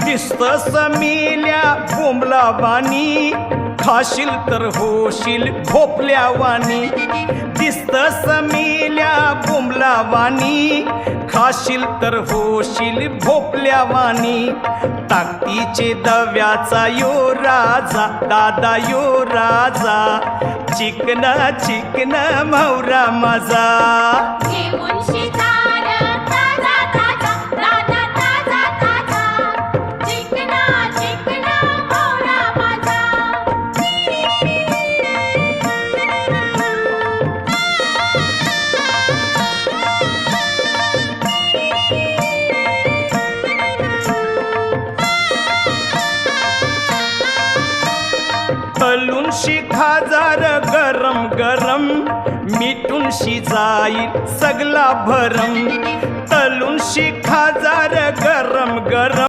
दिसतस मेल्या बोंबलावानी खाशील तर होशील भोपल्यावानी दिसतस मेल्या बोंबलावानी खाशील तर होशील भोपल्यावानी ताकदीचे दव्याचा यो राजा दादा यो राजा चिकना चिकना मौरा माझा तलून शिखाजार गरम गरम मिटून शिजाईल सगला भरम तलून शिखाजार गरम गरम